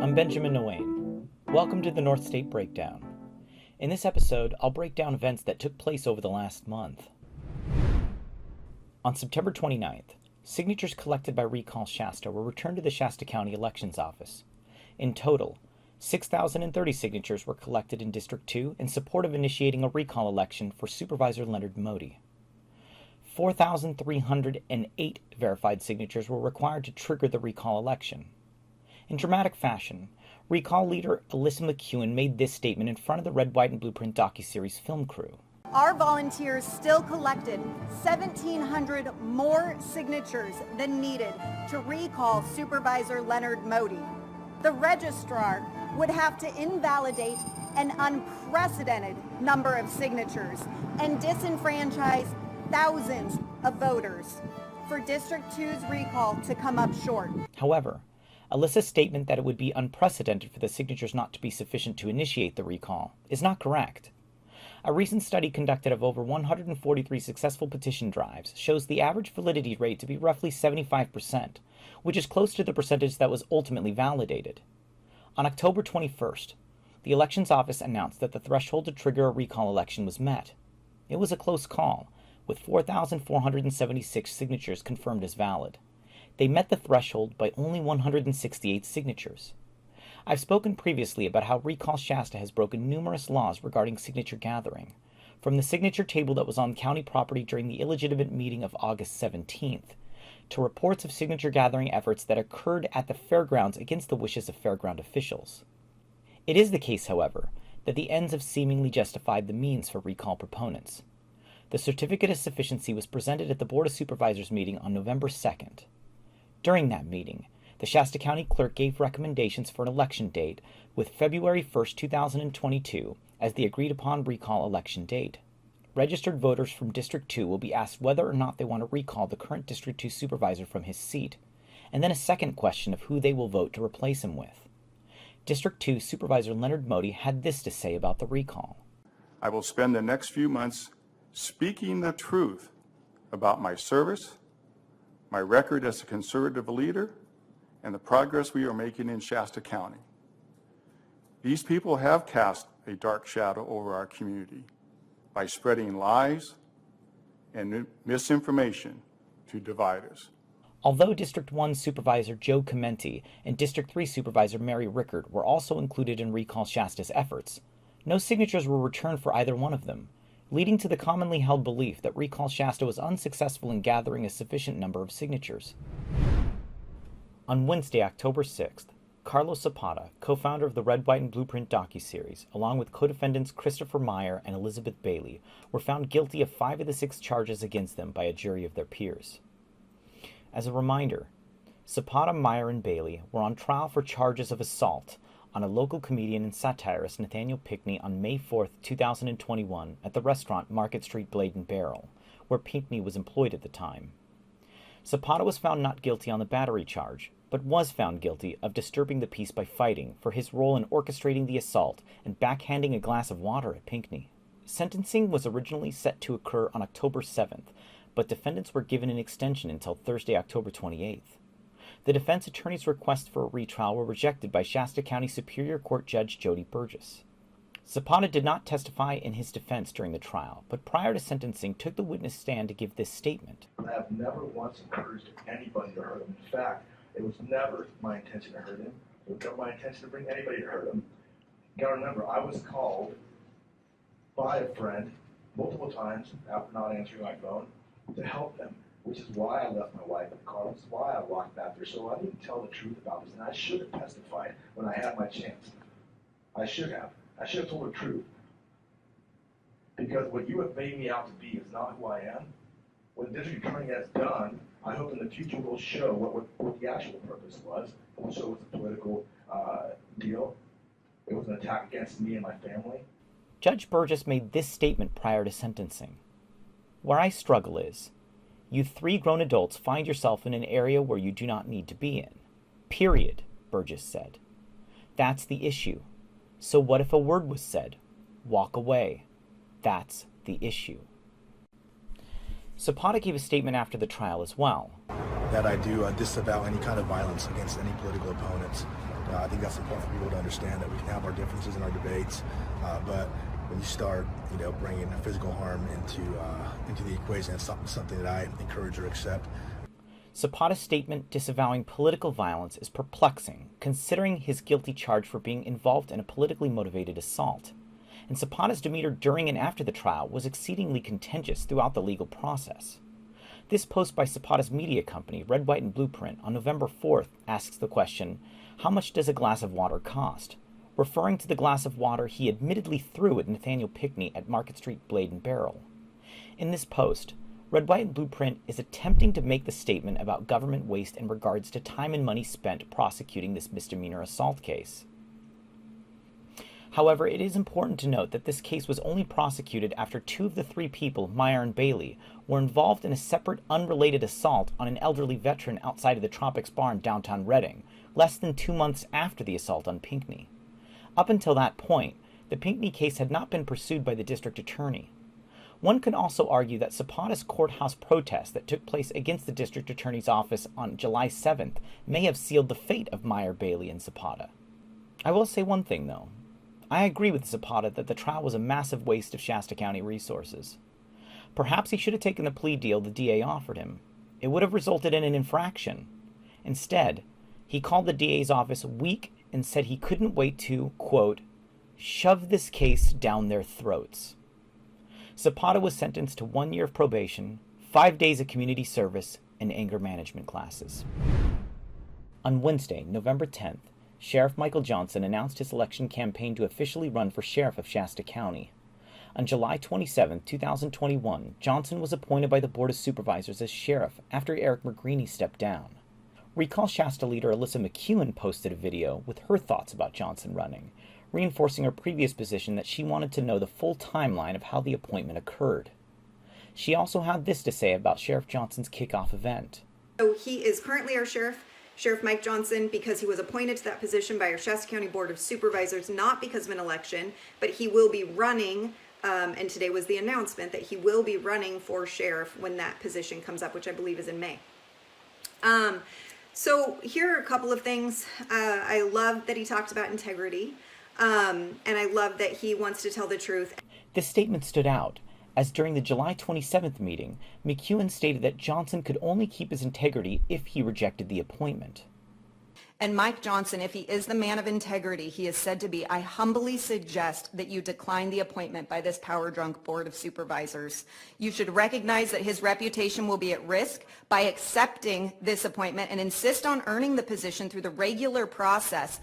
I'm Benjamin Nguyen. Welcome to the North State Breakdown. In this episode, I'll break down events that took place over the last month. On September 29th, signatures collected by Recall Shasta were returned to the Shasta County Elections Office. In total, 6,030 signatures were collected in District 2 in support of initiating a recall election for Supervisor Leonard Modi. 4,308 verified signatures were required to trigger the recall election. In dramatic fashion, Recall leader Alyssa McEwen made this statement in front of the Red, White, and Blueprint docuseries film crew. Our volunteers still collected 1,700 more signatures than needed to recall Supervisor Leonard Modi. The registrar would have to invalidate an unprecedented number of signatures and disenfranchise thousands of voters for District 2's recall to come up short. However, Alyssa's statement that it would be unprecedented for the signatures not to be sufficient to initiate the recall is not correct. A recent study conducted of over 143 successful petition drives shows the average validity rate to be roughly 75%, which is close to the percentage that was ultimately validated. On October 21st, the Elections Office announced that the threshold to trigger a recall election was met. It was a close call, with 4,476 signatures confirmed as valid. They met the threshold by only 168 signatures. I've spoken previously about how Recall Shasta has broken numerous laws regarding signature gathering, from the signature table that was on county property during the illegitimate meeting of August 17th, to reports of signature gathering efforts that occurred at the fairgrounds against the wishes of fairground officials. It is the case, however, that the ends have seemingly justified the means for recall proponents. The certificate of sufficiency was presented at the Board of Supervisors meeting on November 2nd. During that meeting, the Shasta County Clerk gave recommendations for an election date with February 1st, 2022 as the agreed-upon recall election date. Registered voters from District 2 will be asked whether or not they want to recall the current District 2 supervisor from his seat, and then a second question of who they will vote to replace him with. District 2 Supervisor Leonard Modi had this to say about the recall. I will spend the next few months speaking the truth about my service, my record as a conservative leader, and the progress we are making in Shasta County. These people have cast a dark shadow over our community by spreading lies and misinformation to divide us. Although District 1 Supervisor Joe Commenti and District 3 Supervisor Mary Rickard were also included in Recall Shasta's efforts, no signatures were returned for either one of them, leading to the commonly held belief that Recall Shasta was unsuccessful in gathering a sufficient number of signatures. On Wednesday, October 6th, Carlos Zapata, co-founder of the Red, White, and Blueprint docuseries, along with co-defendants Christopher Meyer and Elizabeth Bailey, were found guilty of 5 of the 6 charges against them by a jury of their peers. As a reminder, Zapata, Meyer, and Bailey were on trial for charges of assault on a local comedian and satirist, Nathaniel Pinckney, on May 4th, 2021 at the restaurant Market Street Blade and Barrel, where Pinckney was employed at the time. Zapata was found not guilty on the battery charge, but was found guilty of disturbing the peace by fighting for his role in orchestrating the assault and backhanding a glass of water at Pinckney. Sentencing was originally set to occur on October 7th, but defendants were given an extension until Thursday, October 28th. The defense attorney's requests for a retrial were rejected by Shasta County Superior Court Judge Jody Burgess. Zapata did not testify in his defense during the trial, but prior to sentencing took the witness stand to give this statement. I have never once encouraged anybody to hurt him. In fact, it was never my intention to hurt him. It was never my intention to bring anybody to hurt him. You gotta remember, I was called by a friend multiple times after not answering my phone to help them, which is why I left my wife in the car. This is why I walked back there. So I didn't tell the truth about this, and I should have testified when I had my chance. I should have. I should have told the truth. Because what you have made me out to be is not who I am. What the district attorney has done, I hope in the future will show what the actual purpose was. It will show it was a political deal. It was an attack against me and my family. Judge Burgess made this statement prior to sentencing. Where I struggle is, you 3 grown adults find yourself in an area where you do not need to be in. Period, Burgess said. That's the issue. So what if a word was said? Walk away. That's the issue. Zapata gave a statement after the trial as well. That I do disavow any kind of violence against any political opponents. I think that's important for people to understand, that we can have our differences and our debates, but when you start, bringing physical harm into the equation, it's something that I encourage or accept. Zapata's statement disavowing political violence is perplexing, considering his guilty charge for being involved in a politically motivated assault. And Zapata's demeanor during and after the trial was exceedingly contentious throughout the legal process. This post by Zapata's media company, Red, White, and Blueprint, on November 4th asks the question, "How much does a glass of water cost?" referring to the glass of water he admittedly threw at Nathaniel Pinckney at Market Street Blade and Barrel. In this post, Red, White, and Blueprint is attempting to make the statement about government waste in regards to time and money spent prosecuting this misdemeanor assault case. However, it is important to note that this case was only prosecuted after 2 of the 3 people, Meyer and Bailey, were involved in a separate, unrelated assault on an elderly veteran outside of the Tropics Bar in downtown Reading, less than 2 months after the assault on Pinckney. Up until that point, the Pinckney case had not been pursued by the district attorney. One could also argue that Zapata's courthouse protest that took place against the district attorney's office on July 7th may have sealed the fate of Meyer, Bailey, and Zapata. I will say one thing, though. I agree with Zapata that the trial was a massive waste of Shasta County resources. Perhaps he should have taken the plea deal the DA offered him. It would have resulted in an infraction. Instead, he called the DA's office weak and said he couldn't wait to, quote, "shove this case down their throats." Zapata was sentenced to 1 year of probation, 5 days of community service, and anger management classes. On Wednesday, November 10th, Sheriff Michael Johnson announced his election campaign to officially run for sheriff of Shasta County. On July 27, 2021, Johnson was appointed by the Board of Supervisors as sheriff after Eric McGreeny stepped down. Recall Shasta leader Alyssa McEwen posted a video with her thoughts about Johnson running, reinforcing her previous position that she wanted to know the full timeline of how the appointment occurred. She also had this to say about Sheriff Johnson's kickoff event. So he is currently our sheriff, Sheriff Mike Johnson, because he was appointed to that position by our Shasta County Board of Supervisors, not because of an election, but he will be running, and today was the announcement that he will be running for sheriff when that position comes up, which I believe is in May. So here are a couple of things. I love that he talked about integrity. And I love that he wants to tell the truth. This statement stood out, as during the July 27th meeting, McEwen stated that Johnson could only keep his integrity if he rejected the appointment. And Mike Johnson, if he is the man of integrity he is said to be, I humbly suggest that you decline the appointment by this power-drunk Board of Supervisors. You should recognize that his reputation will be at risk by accepting this appointment and insist on earning the position through the regular process.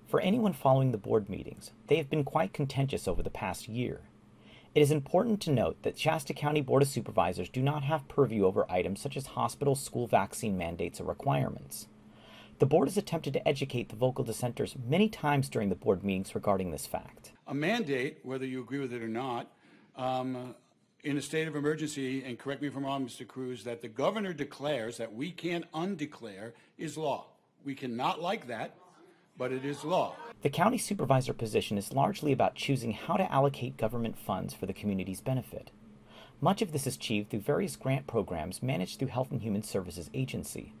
For anyone following the board meetings, they have been quite contentious over the past year. It is important to note that Shasta County Board of Supervisors do not have purview over items such as hospital school vaccine mandates or requirements. The board has attempted to educate the vocal dissenters many times during the board meetings regarding this fact. A mandate, whether you agree with it or not, in a state of emergency, and correct me if I'm wrong, Mr. Cruz, that the governor declares that we can't undeclare is law. We cannot like that, but it is law. The county supervisor position is largely about choosing how to allocate government funds for the community's benefit. Much of this is achieved through various grant programs managed through Health and Human Services Agency.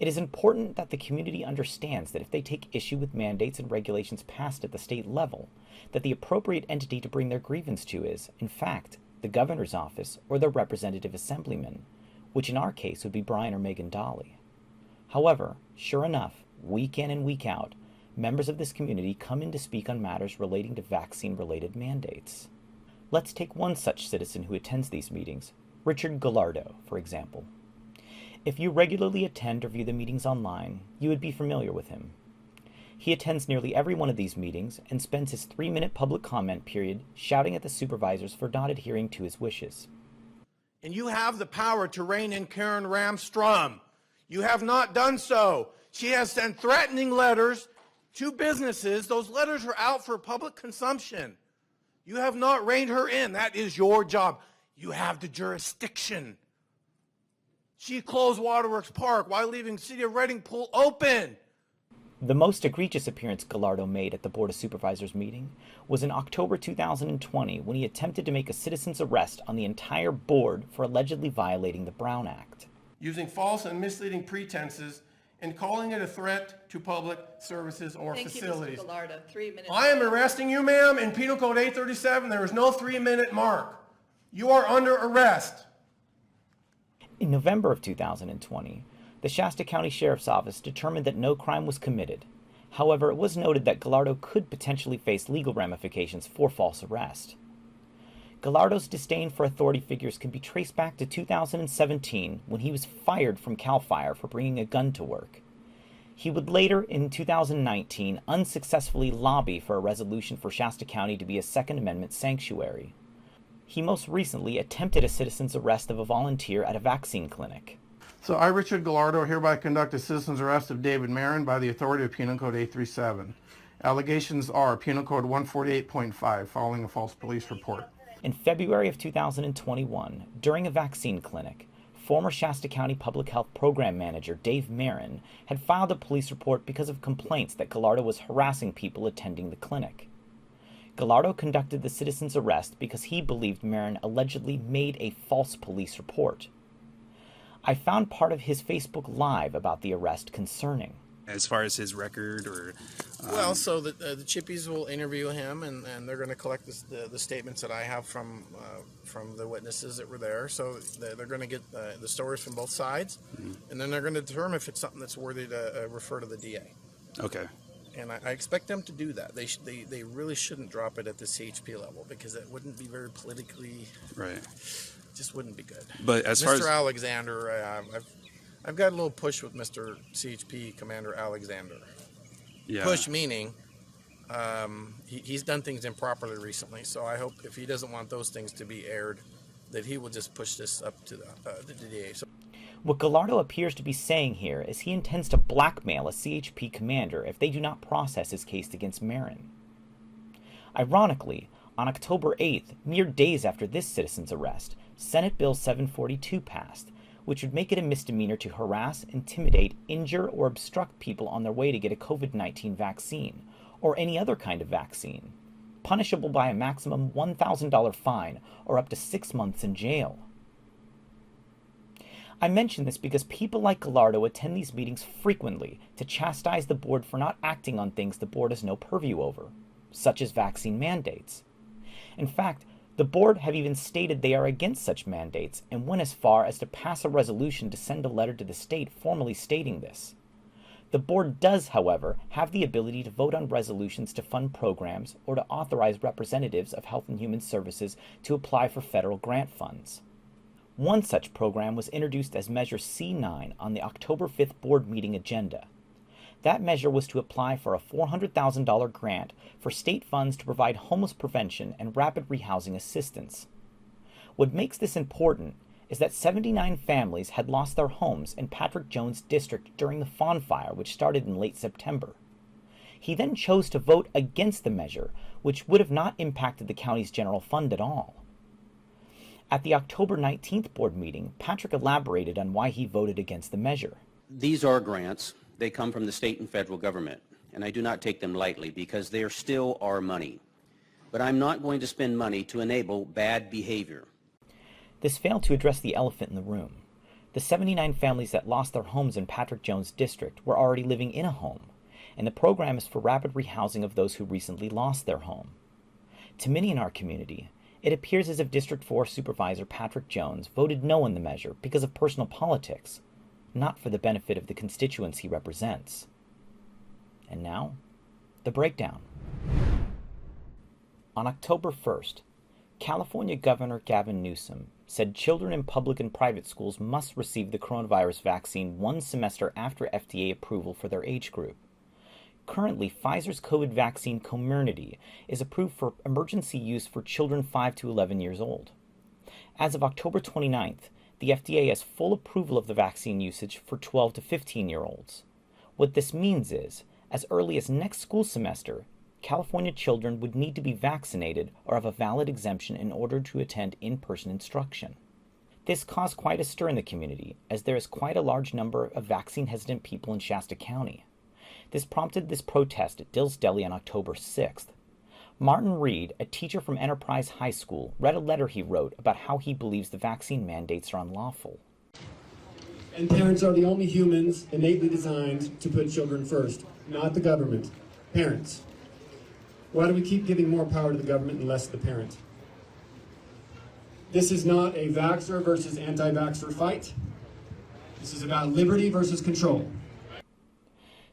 It is important that the community understands that if they take issue with mandates and regulations passed at the state level, that the appropriate entity to bring their grievance to is, in fact, the governor's office or their representative assemblyman, which in our case would be Brian or Megan Dolly. However, sure enough, week in and week out, members of this community come in to speak on matters relating to vaccine-related mandates. Let's take one such citizen who attends these meetings, Richard Gallardo, for example. If you regularly attend or view the meetings online, you would be familiar with him. He attends nearly every one of these meetings and spends his 3-minute public comment period shouting at the supervisors for not adhering to his wishes. And you have the power to rein in Karen Ramstrom. You have not done so. She has sent threatening letters to businesses. Those letters are out for public consumption. You have not reined her in. That is your job. You have the jurisdiction. She closed Waterworks Park while leaving City of Reading Pool open. The most egregious appearance Gallardo made at the Board of Supervisors meeting was in October 2020 when he attempted to make a citizen's arrest on the entire board for allegedly violating the Brown Act. Using false and misleading pretenses and calling it a threat to public services or facilities. Thank you, Mr. Gallardo. 3 minutes. I am arresting you, ma'am, in Penal Code 837. There is no 3-minute mark. You are under arrest. In November of 2020, the Shasta County Sheriff's Office determined that no crime was committed. However, it was noted that Gallardo could potentially face legal ramifications for false arrest. Gallardo's disdain for authority figures can be traced back to 2017 when he was fired from CAL FIRE for bringing a gun to work. He would later, in 2019, unsuccessfully lobby for a resolution for Shasta County to be a Second Amendment sanctuary. He most recently attempted a citizen's arrest of a volunteer at a vaccine clinic. So I, Richard Gallardo, hereby conduct a citizen's arrest of David Marin by the authority of Penal Code 837. Allegations are Penal Code 148.5, following a false police report. In February of 2021, during a vaccine clinic, former Shasta County Public Health Program Manager Dave Marin had filed a police report because of complaints that Gallardo was harassing people attending the clinic. Gallardo conducted the citizen's arrest because he believed Marin allegedly made a false police report. I found part of his Facebook Live about the arrest concerning. As far as his record or... Well, so the Chippies will interview him, and they're going to collect the statements that I have from the witnesses that were there. So they're going to get the stories from both sides, and then they're going to determine if it's something that's worthy to refer to the DA. Okay. And I expect them to do that. They really shouldn't drop it at the CHP level, because it wouldn't be very politically... Right. Just wouldn't be good. But as far as... Mr. Alexander, I've got a little push with Mr. CHP Commander Alexander. Yeah. Push meaning he's done things improperly recently, so I hope if he doesn't want those things to be aired, that he will just push this up to the DA. So, what Gallardo appears to be saying here is he intends to blackmail a CHP commander if they do not process his case against Marin. Ironically, on October 8th, mere days after this citizen's arrest, Senate Bill 742 passed, which would make it a misdemeanor to harass, intimidate, injure, or obstruct people on their way to get a COVID-19 vaccine, or any other kind of vaccine, punishable by a maximum $1,000 fine or up to 6 months in jail. I mention this because people like Gallardo attend these meetings frequently to chastise the board for not acting on things the board has no purview over, such as vaccine mandates. In fact, the board have even stated they are against such mandates and went as far as to pass a resolution to send a letter to the state formally stating this. The board does, however, have the ability to vote on resolutions to fund programs or to authorize representatives of Health and Human Services to apply for federal grant funds. One such program was introduced as Measure C9 on the October 5th board meeting agenda. That measure was to apply for a $400,000 grant for state funds to provide homeless prevention and rapid rehousing assistance. What makes this important is that 79 families had lost their homes in Patrick Jones' district during the Fawn Fire, which started in late September. He then chose to vote against the measure, which would have not impacted the county's general fund at all. At the October 19th board meeting, Patrick elaborated on why he voted against the measure. These are grants. They come from the state and federal government, and I do not take them lightly because they are still our money. But I'm not going to spend money to enable bad behavior. This failed to address the elephant in the room. The 79 families that lost their homes in Patrick Jones' district were already living in a home, and the program is for rapid rehousing of those who recently lost their home. To many in our community, it appears as if District 4 Supervisor Patrick Jones voted no on the measure because of personal politics, not for the benefit of the constituents he represents. And now, the breakdown. On October 1st, California Governor Gavin Newsom said children in public and private schools must receive the coronavirus vaccine 1 semester after FDA approval for their age group. Currently, Pfizer's COVID vaccine Comirnaty is approved for emergency use for children 5 to 11 years old. As of October 29th, the FDA has full approval of the vaccine usage for 12 to 15-year-olds. What this means is, as early as next school semester, California children would need to be vaccinated or have a valid exemption in order to attend in-person instruction. This caused quite a stir in the community, as there is quite a large number of vaccine-hesitant people in Shasta County. This prompted this protest at Dill's Deli on October 6th. Martin Reed, a teacher from Enterprise High School, read a letter he wrote about how he believes the vaccine mandates are unlawful. And parents are the only humans innately designed to put children first, not the government. Parents. Why do we keep giving more power to the government and less to the parent? This is not a vaxxer versus anti-vaxxer fight. This is about liberty versus control.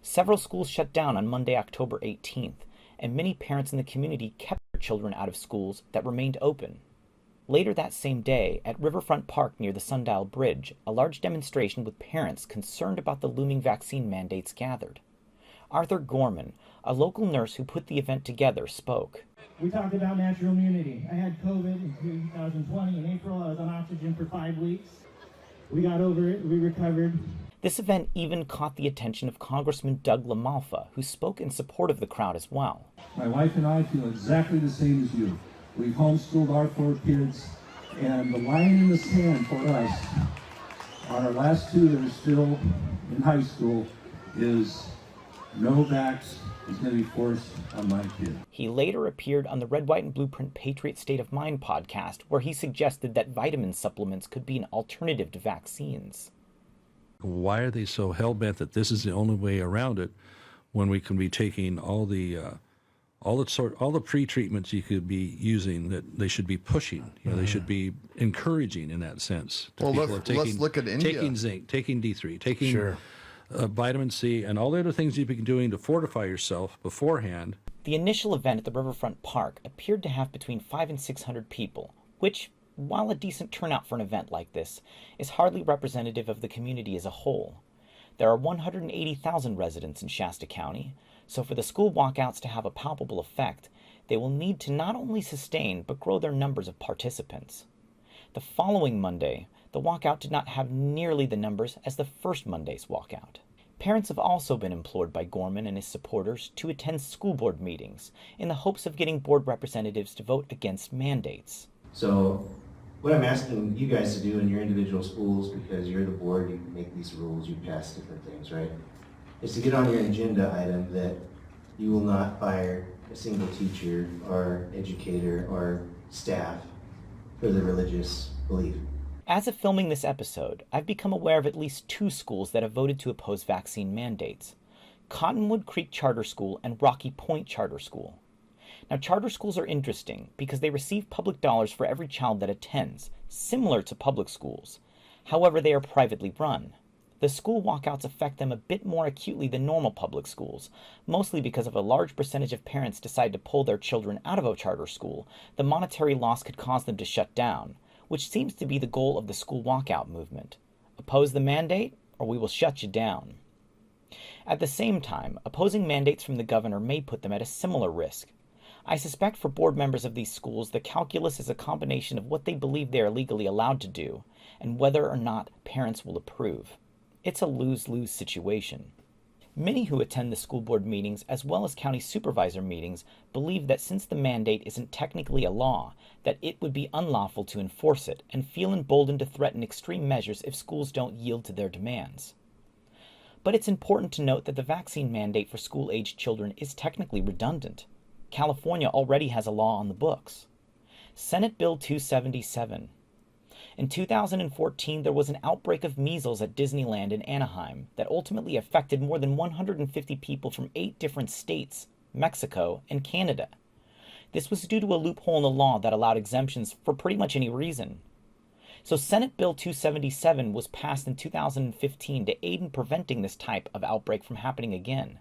Several schools shut down on Monday, October 18th, and many parents in the community kept their children out of schools that remained open. Later that same day, at Riverfront Park near the Sundial Bridge, a large demonstration with parents concerned about the looming vaccine mandates gathered. Arthur Gorman, a local nurse who put the event together, spoke. We talked about natural immunity. I had COVID in 2020 in April. I was on oxygen for 5 weeks. We got over it. We recovered. This event even caught the attention of Congressman Doug LaMalfa, who spoke in support of the crowd as well. My wife and I feel exactly the same as you. We've homeschooled our 4 kids, and the line in the sand for us on our last 2 that are still in high school is no vax is going to be forced on my kid. He later appeared on the Red, White, and Blueprint Patriot State of Mind podcast, where he suggested that vitamin supplements could be an alternative to vaccines. Why are they so hell-bent that this is the only way around it when we can be taking all the pre-treatments you could be using that they should be pushing? You know, they should be encouraging in that sense. Well, let's look at India. Taking zinc, taking D3, taking vitamin C, and all the other things you've been doing to fortify yourself beforehand. The initial event at the Riverfront Park appeared to have between 500 and 600 people, which, while a decent turnout for an event like this, is hardly representative of the community as a whole. There are 180,000 residents in Shasta County, so for the school walkouts to have a palpable effect, they will need to not only sustain but grow their numbers of participants. The following Monday, the walkout did not have nearly the numbers as the first Monday's walkout. Parents have also been implored by Gorman and his supporters to attend school board meetings in the hopes of getting board representatives to vote against mandates. So what I'm asking you guys to do in your individual schools, because you're the board, you make these rules, you pass different things, right? Is to get on your agenda item that you will not fire a single teacher or educator or staff for their religious belief. As of filming this episode, I've become aware of at least 2 schools that have voted to oppose vaccine mandates: Cottonwood Creek Charter School and Rocky Point Charter School. Now, charter schools are interesting because they receive public dollars for every child that attends, similar to public schools. However, they are privately run. The school walkouts affect them a bit more acutely than normal public schools, mostly because if a large percentage of parents decide to pull their children out of a charter school, the monetary loss could cause them to shut down, which seems to be the goal of the school walkout movement. Oppose the mandate, or we will shut you down. At the same time, opposing mandates from the governor may put them at a similar risk. I suspect for board members of these schools, the calculus is a combination of what they believe they are legally allowed to do, and whether or not parents will approve. It's a lose-lose situation. Many who attend the school board meetings as well as county supervisor meetings believe that since the mandate isn't technically a law, that it would be unlawful to enforce it and feel emboldened to threaten extreme measures if schools don't yield to their demands. But it's important to note that the vaccine mandate for school-aged children is technically redundant. California already has a law on the books. Senate Bill 277. In 2014, there was an outbreak of measles at Disneyland in Anaheim that ultimately affected more than 150 people from 8 different states, Mexico, and Canada. This was due to a loophole in the law that allowed exemptions for pretty much any reason. So Senate Bill 277 was passed in 2015 to aid in preventing this type of outbreak from happening again.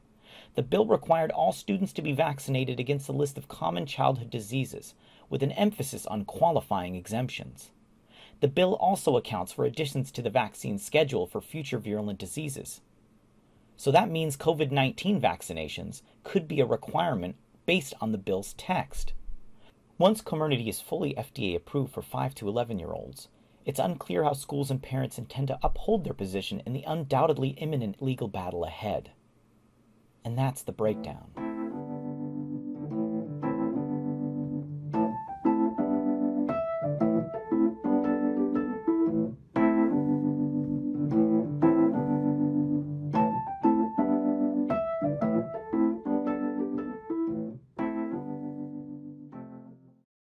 The bill required all students to be vaccinated against a list of common childhood diseases, with an emphasis on qualifying exemptions. The bill also accounts for additions to the vaccine schedule for future virulent diseases. So that means COVID-19 vaccinations could be a requirement based on the bill's text. Once Comirnaty is fully FDA approved for 5 to 11-year-olds, it's unclear how schools and parents intend to uphold their position in the undoubtedly imminent legal battle ahead. And that's the breakdown.